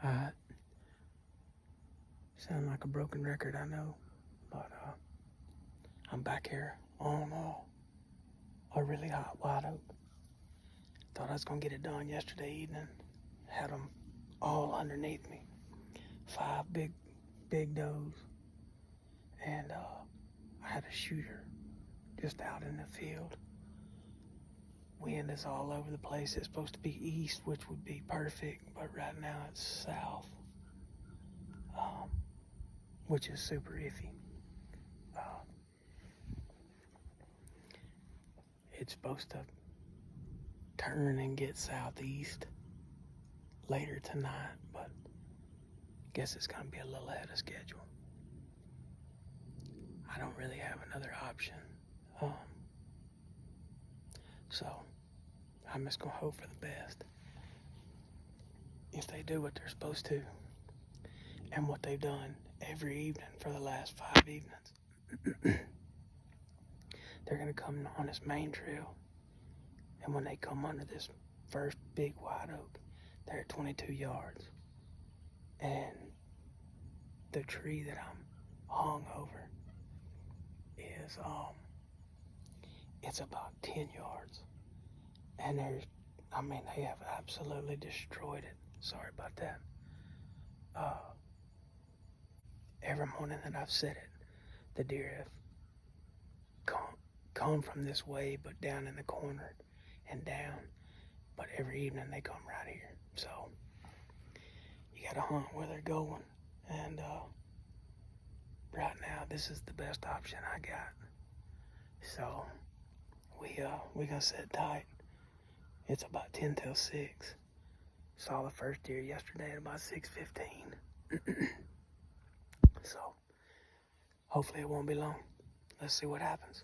I sound like a broken record, I know, but I'm back here on a really hot white oak. Thought I was gonna get it done yesterday evening. Had them all underneath me. 5 big does, and I had a shooter just out in the field. Wind is all over the place. It's supposed to be east, which would be perfect, but right now it's south, which is super iffy. It's supposed to turn and get southeast later tonight, but I guess it's going to be a little ahead of schedule. I don't really have another option. So I'm just going to hope for the best. If they do what they're supposed to, and what they've done every evening for the last 5 evenings, they're going to come on this main trail, and when they come under this first big white oak, they're at 22 yards, and the tree that I'm hung over is it's about 10 yards, and they have absolutely destroyed it. Sorry about that. Every morning that I've set it, the deer have come from this way, but down in the corner and down. But every evening they come right here. So you gotta hunt where they're going. And right now, this is the best option I got. So we gonna sit tight. It's about 10 till 6. Saw the first deer yesterday at about 6:15. So hopefully it won't be long. Let's see what happens.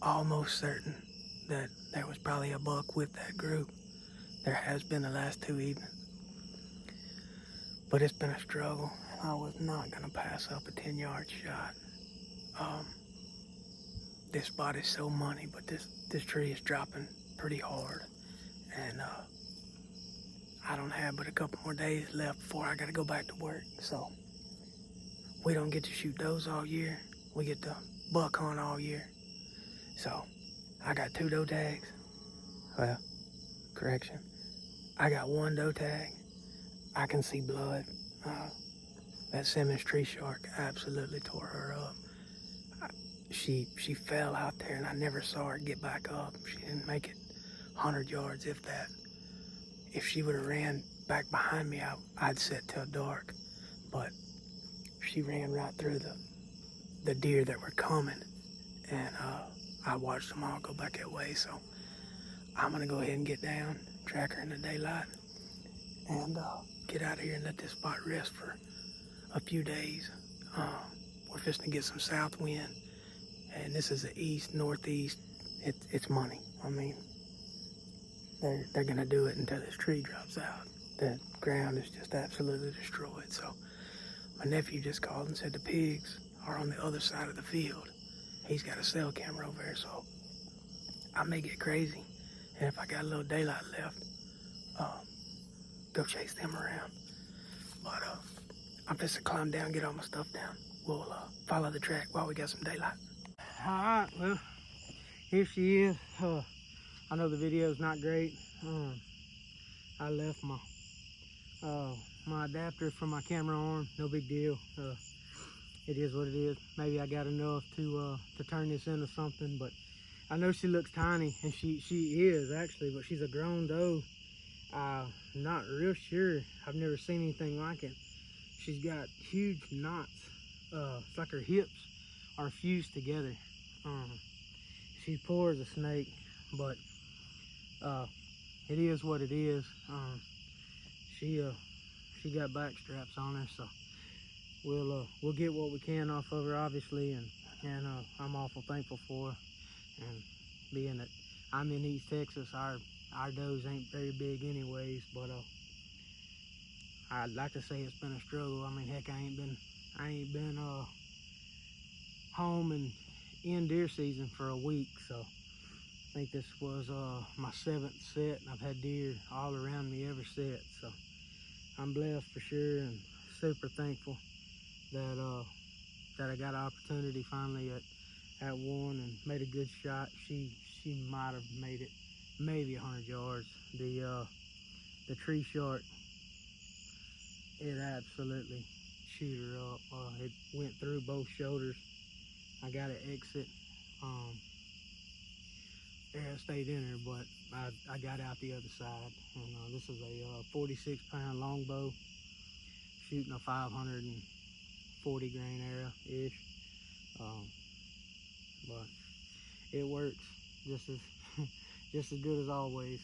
Almost certain that there was probably a buck with that group. There has been the last 2 evenings. But it's been a struggle, and I was not going to pass up a 10-yard shot. This spot is so money, but this tree is dropping pretty hard. And I don't have but a couple more days left before I got to go back to work. So we don't get to shoot does all year. We get to buck hunt all year. So I got 2 doe tags. Well, correction. I got 1 doe tag. I can see blood. That Simmons tree shark absolutely tore her up. She fell out there, and I never saw her get back up. She didn't make it 100 yards, if that. If she would have ran back behind me, I'd sit till dark. But she ran right through the deer that were coming, and I watched them all go back that way. So I'm gonna go ahead and get down, track her in the daylight, and get out of here and let this spot rest for a few days. We're fixing to get some south wind, and this is the east, northeast. It's money. I mean, they're gonna do it until this tree drops out. The ground is just absolutely destroyed. So my nephew just called and said the pigs are on the other side of the field. He's got a cell camera over there, so I may get crazy, and if I got a little daylight left, go chase them around. But I'm just to climb down, get all my stuff down. We'll follow the track while we got some daylight. All right, well, here she is. I know the video's not great. I left my adapter from my camera arm. No big deal. It is what it is. Maybe I got enough to turn this into something, but I know she looks tiny, and she is actually, but she's a grown doe. Not real sure. I've never seen anything like it. She's got huge knots. It's like her hips are fused together. She's poor as a snake, but it is what it is. She got back straps on her, so we'll get what we can off of her, obviously, and I'm awful thankful for her. And being that I'm in East Texas, our does ain't very big anyways, but I'd like to say it's been a struggle. I mean, heck, I ain't been home and in deer season for a week, so I think this was my 7th set, and I've had deer all around me every set, so I'm blessed for sure, and super thankful that I got an opportunity finally at one and made a good shot. She might have made it maybe 100 yards. The tree shark, it absolutely chewed her up. It went through both shoulders. I got to exit. There, I stayed in her, but I got out the other side. And this is a 46-pound longbow, shooting a 540 grain arrow-ish. But it works just as just as good as always.